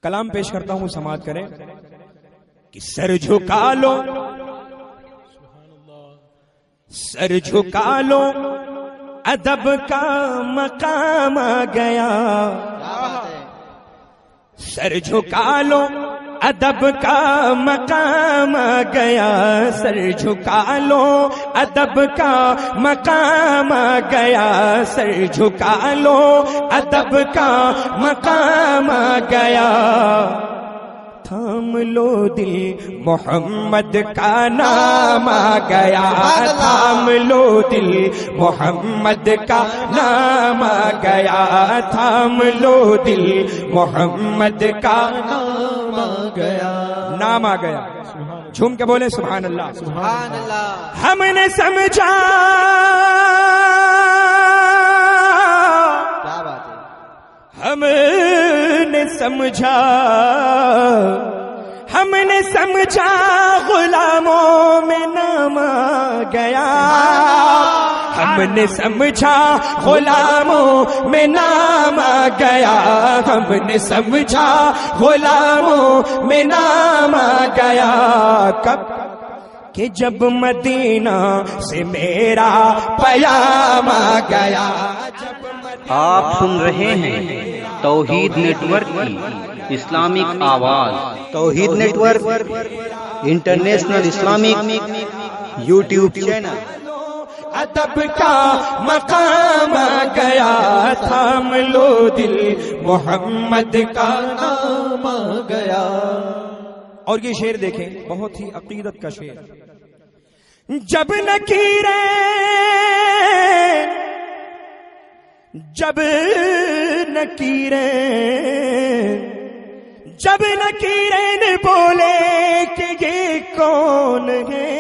کلام پیش کرتا ہوں، سماعت کریں کہ سر جھکا لو، سر جھکا لو، ادب کا مقام آ گیا، سر جھکا لو، ادب کا مقام آ گیا، سر جھکا لو، ادب کا مقام آ گیا، سر جھکا لو، ادب کا مقام آ گیا، تھام لو دل محمد کا نام آ گیا، تھام لو دل محمد کا نام آ گیا، تھام لو دل محمد کا نام آ گیا، نام آ گیا۔ جھوم کے بولے سبحان اللہ، سبحان اللہ۔ ہم نے سمجھا، کیا بات ہے، ہم نے سمجھا، ہم نے سمجھا غلاموں میں نام آ گیا، ہم نے سمجھا غلاموں میں نام آ گیا، ہم نے سمجھا غلاموں میں نام آ گیا، کب کہ جب مدینہ سے میرا پیام آ گیا، آپ سن رہے ہیں توحید نیٹ ورک کی اسلامک آواز، Tauheed network international Islamic YouTube channel. ادب کا مقام آ گیا، تھام لو دل محمد کا نام آ گیا۔ اور یہ شعر دیکھیں، بہت ہی عقیدت کا شعر۔ جب نکیریں، جب نکیریں، جب نکیریں نے بولے کہ یہ کون ہے،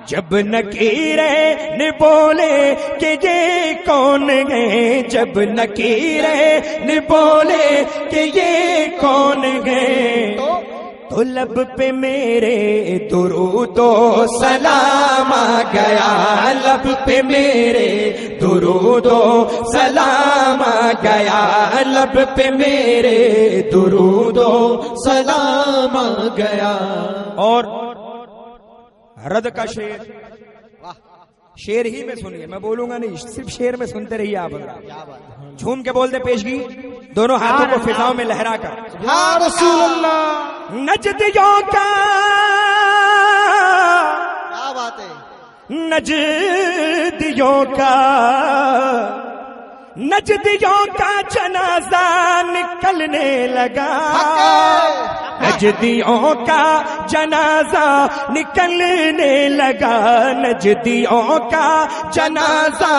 جب نکیریں نے بولے کہ یہ کون ہے، جب نکیریں نے بولے کہ یہ کون ہے، تو لب پہ میرے درود و سلام آ گیا، لب پہ میرے درود و سلام آ گیا، لب پہ میرے درود و سلام آ گیا۔ اور رد کا شعر، شعر ہی میں سنیے، میں بولوں گا نہیں، صرف شعر میں سنتے رہیے آپ۔ جھوم کے بولتے پیشگی، دونوں ہاتھوں کو فضاؤں میں لہرا کر، یا رسول اللہ۔ نجدیوں کا، کیا بات ہے، نجدیوں کا، نجدیوں کا جنازہ نکلنے لگا، نجدیوں کا جنازہ نکلنے لگا، نجدیوں کا جنازہ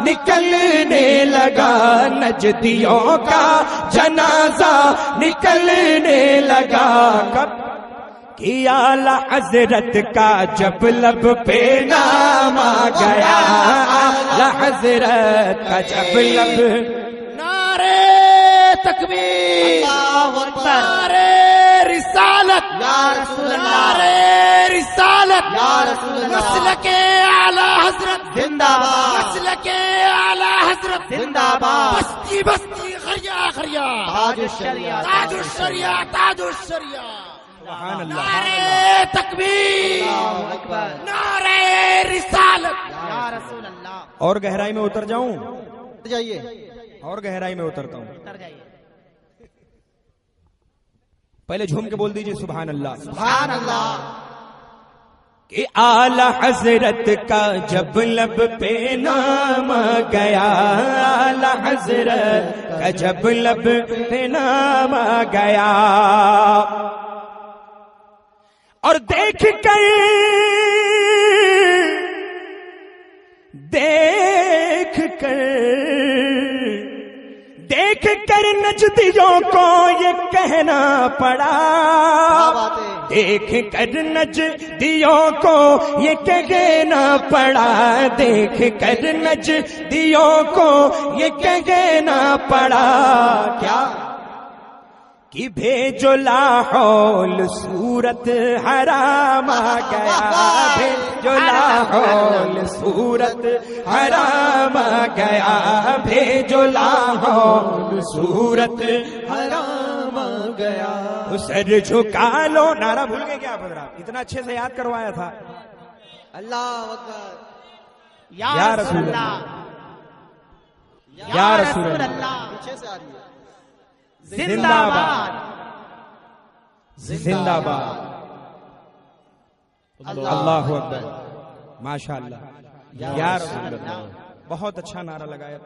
نکلنے لگا، نجدیوں کا جنازہ نکلنے لگا، کب کہ اعلیٰ حضرت کا جب لب پہ نام آ گیا، اعلیٰ حضرت کا جب لب، نعرے تکبیر، اللہ اکبر، نعرے رسالت، یا رسول اللہ، نعرے رسالت، یا رسول اللہ، مسلک اعلی حضرت زندہ باد، مسلک اعلی حضرت زندہ باد، بستی بستی خریا خریا، تاج الشریعہ، تاج الشریعہ، تاج الشریعہ، سبحان اللہ، نعرے تکبیر، اللہ اکبر، نعرے رسالت، یا رسول اللہ۔ اور گہرائی میں اتر جاؤں، جائیے، اور گہرائی میں اترتا ہوں، پہلے جھوم کے بول دیجئے سبحان اللہ، سبحان اللہ۔ کہ اعلیٰ حضرت کا جب لب پہ نام آ گیا، اعلیٰ حضرت کا جب لب پہ نام آ گیا، اور دیکھ کر، دیکھ کر، دیکھ کر نجدیوں کو یہ کہنا پڑا، دیکھ کر نجدیوں کو یہ کہنا پڑا، دیکھ کر نجدیوں کو یہ کہنا پڑا، کیا کہ بھیجو لاحول صورت حرام آ گیا، بھیجو لاحول صورت حرام آ گیا، بھیجو لاحول صورت حرام آ گیا. تو سر جھکا لو. نعرہ بھول گئے کیا آپ حضرات؟ اتنا اچھے سے یاد کروایا تھا. اللہ اکبر. یا رسول اللہ، یا رسول اللہ، پیچھے سے آ رہی ہے. زندہ باد، زندہ باد. اللہ اکبر، ماشاء اللہ. یا رسول اللہ، بہت اچھا نعرہ لگایا.